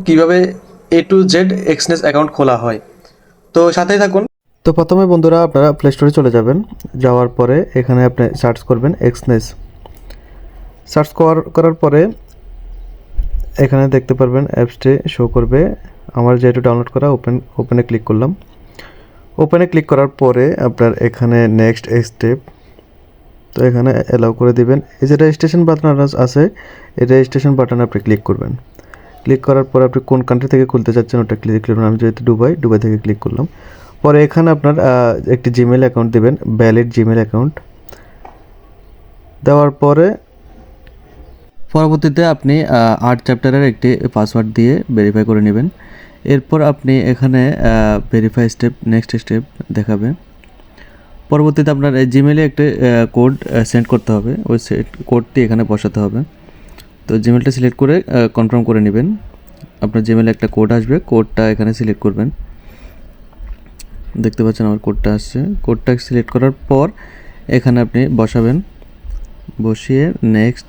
কিভাবে A to Z Exness account খোলা হয়। তো সাথেই থাকুন। তো প্রথমে বন্ধুরা আপনারা প্লে স্টোরে চলে যাবেন, যাওয়ার পরে এখানে আপনি সার্চ করবেন এক্সনেস। সার্চ করার পরে এখানে দেখতে পারবেন অ্যাপসটি শো করবে। আমার যেহেতু ডাউনলোড করা, ওপেনে ক্লিক করলাম। ওপেনে ক্লিক করার পরে আপনার এখানে নেক্সট স্টেপ, তো এখানে অ্যালাউ করে দিবেন। এই যে রেজিস্ট্রেশন বাটন আছে, এই রেজিস্ট্রেশন বাটনে আপনি ক্লিক করবেন। ক্লিক করার পরে আপনি কোন কান্ট্রি থেকে খুলতে চাচ্ছেন ওটা ক্লিক করবেন। আমি যেহেতু দুবাই থেকে ক্লিক করলাম। পরে এখানে আপনার একটি জিমেল অ্যাকাউন্ট দেবেন, ভ্যালিড জিমেল অ্যাকাউন্ট দেওয়ার পরে পরবর্তীতে আপনি 8 চ্যাপ্টারের একটি পাসওয়ার্ড দিয়ে ভেরিফাই করে নেবেন। এরপর আপনি এখানে ভেরিফাই স্টেপ, নেক্সট স্টেপ দেখাবে। পরবর্তীতে আপনার জিমেলে একটি কোড সেন্ড করতে হবে, ওই কোডটি এখানে বসাতে হবে। তো জিমেলটা সিলেক্ট করে কনফার্ম করে নেবেন। আপনার জিমেলে একটা কোড আসবে, কোডটা এখানে সিলেক্ট করবেন। দেখতে পাচ্ছেন আমার কোডটা আসছে। কোডটা সিলেক্ট করার পর এখানে আপনি বসাবেন, বসিয়ে নেক্সট,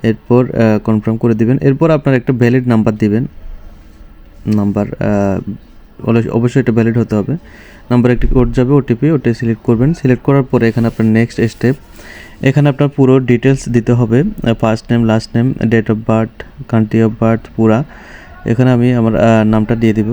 এরপর কনফার্ম করে দিবেন। এরপর আপনার একটা ভ্যালিড নাম্বার দিবেন। নাম্বার অবশ্যই এটা ভ্যালিড হতে হবে। নাম্বার একটি কোড যাবে, ওটিপি, ওটা সিলেক্ট করবেন। সিলেক্ট করার পরে এখানে আপনার নেক্সট স্টেপ, এখানে আপনার পুরো ডিটেলস দিতে হবে, first name, last name, date of birth, country of birth পুরা। এখানে আমি আমার নামটা দিয়ে দিব।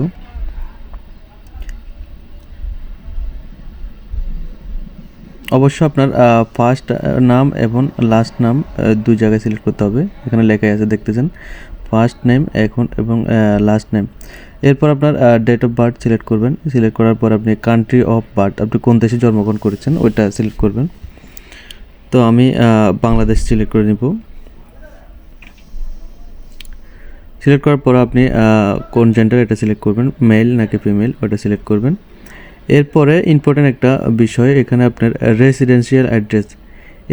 অবশ্য আপনার ফার্স্ট নাম এবং লাস্ট নাম দুই জায়গায় সিলেক্ট করতে হবে। এখানে লেখাই আছে, দেখতেছেন, ফার্স্ট নেম এবং লাস্ট নেম। এরপর আপনার ডেট অফ বার্থ সিলেক্ট করবেন। সিলেক্ট করার পর আপনি কান্ট্রি অফ বার্থ, আপনি কোন দেশে জন্মগ্রহণ করেছেন ওইটা সিলেক্ট করবেন। তো আমি বাংলাদেশ সিলেক্ট করে নিব। সিলেক্ট করার পর আপনি কোন জেন্ডার এটা সিলেক্ট করবেন, মেল নাকি ফিমেল ওটা সিলেক্ট করবেন। এরপরে ইম্পর্টেন্ট একটা বিষয়, এখানে আপনার রেসিডেন্সিয়াল অ্যাড্রেস,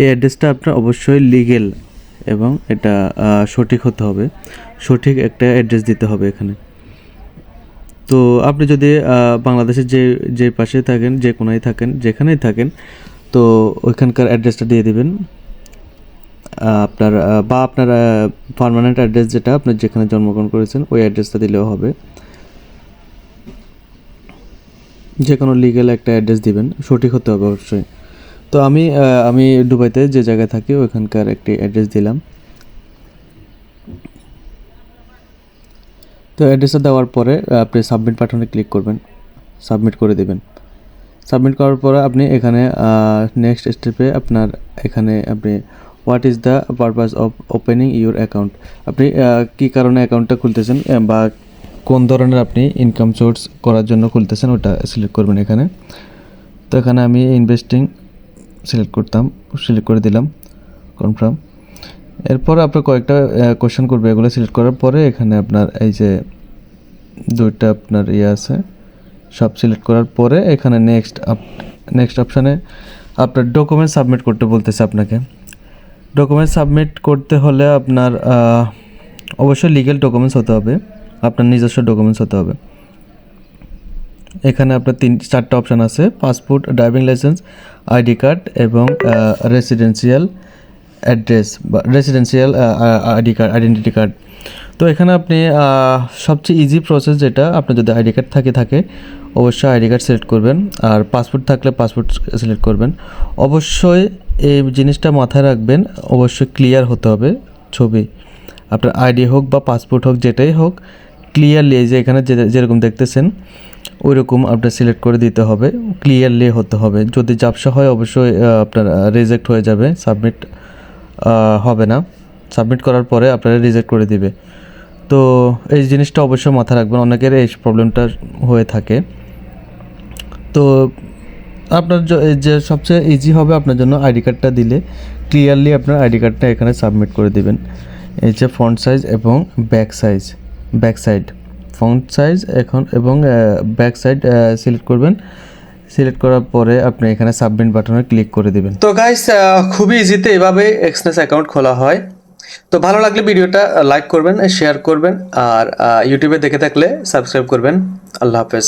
এই অ্যাড্রেসটা আপনার অবশ্যই লিগেল এবং এটা সঠিক হতে হবে, সঠিক একটা অ্যাড্রেস দিতে হবে এখানে। তো আপনি যদি বাংলাদেশের যে পাশে থাকেন, যে কোনায় থাকেন, যেখানেই থাকেন, তো ওইখানকার অ্যাড্রেসটা দিয়ে দিবেন। আপনার পার্মানেন্ট অ্যাড্রেস যেটা আপনার যেখানে জন্মগ্রহণ করেছেন ওই অ্যাড্রেসটা দিলেও হবে। যে কোনো লিগ্যাল একটা অ্যাড্রেস দিবেন, সঠিক হতে হবে অবশ্যই। তো আমি দুবাইতে যে জায়গায় থাকি ওইখানকার একটি অ্যাড্রেস দিলাম। তো অ্যাড্রেসটা দেওয়ার পরে আপনি সাবমিট বাটনে ক্লিক করবেন, সাবমিট করে দেবেন। সাবমিট করার পরে আপনি এখানে নেক্সট স্টেপে আপনার এখানে আপনি what is the purpose of opening your account, আপনি কী কারণে অ্যাকাউন্টটা খুলতেছেন বা কোন ধরনের আপনি ইনকাম সোর্স করার জন্য খুলতেছেন ওটা সিলেক্ট করবেন এখানে। তো এখানে আমি ইনভেস্টিং সিলেক্ট করে দিলাম, কনফার্ম। এরপর আপনার কয়েকটা কোশ্চেন করবে, এগুলো সিলেক্ট করার পরে এখানে আপনার এই যে দুইটা আপনার আছে, সব সিলেক্ট করার পরে এখানে নেক্সট অপশানে আপনার ডকুমেন্ট সাবমিট করতে বলতেছে আপনাকে। ডকুমেন্ট সাবমিট করতে হলে আপনার অবশ্যই লিগ্যাল ডকুমেন্টস হতে হবে, আপনার নিজস্ব ডকুমেন্টস হতে হবে। এখানে আপনার 4টা অপশান আছে, passport, driving licence, ID card এবং রেসিডেন্সিয়াল অ্যাড্রেস বা রেসিডেন্সিয়াল আইডেন্টিটি কার্ড। তো এখানে আপনি সবচেয়ে ইজি প্রসেস যেটা, আপনার যদি আইডি কার্ড থাকে অবশ্যই আইডি কার্ড সিলেক্ট করবেন, আর পাসপোর্ট থাকলে পাসপোর্ট সিলেক্ট করবেন। অবশ্যই এই জিনিসটা মাথায় রাখবেন, অবশ্যই ক্লিয়ার হতে হবে ছবি, আপনার আইডি হোক বা পাসপোর্ট হোক যেটাই হোক, ক্লিয়ারলি এই যে এখানে যেরকম দেখতেছেন ওই রকম আপনার সিলেক্ট করে দিতে হবে, ক্লিয়ারলি হতে হবে। যদি ঝাপসা হয় অবশ্যই আপনার রিজেক্ট হয়ে যাবে, সাবমিট হবে না। সাবমিট করার পরে আপনারা রিজেক্ট করে দিবে। তো এই জিনিসটা অবশ্যই মাথায় রাখবেন, অনেকের এই প্রবলেমটা হয়ে থাকে। তো আপনার যে সবচেয়ে ইজি হবে আপনার জন্য আইডি কার্ডটা দিলে, ক্লিয়ারলি আপনার আইডি কার্ডটা এখানে সাবমিট করে দিবেন। এই যে ফন্ট সাইজ এবং ব্যাক সাইড ফন্ট সাইজ এবং ব্যাক সাইড সিলেক্ট করবেন। সিলেক্ট করার পরে আপনি এখানে সাবমিট বাটনে ক্লিক করে দিবেন। তো গাইস, খুবই ইজিতে এভাবে এক্সনেস অ্যাকাউন্ট খোলা হয়। তো ভালো লাগলে ভিডিওটা লাইক করবেন, শেয়ার করবেন, আর ইউটিউবে দেখে থাকলে সাবস্ক্রাইব করবেন। আল্লাহ হাফেজ।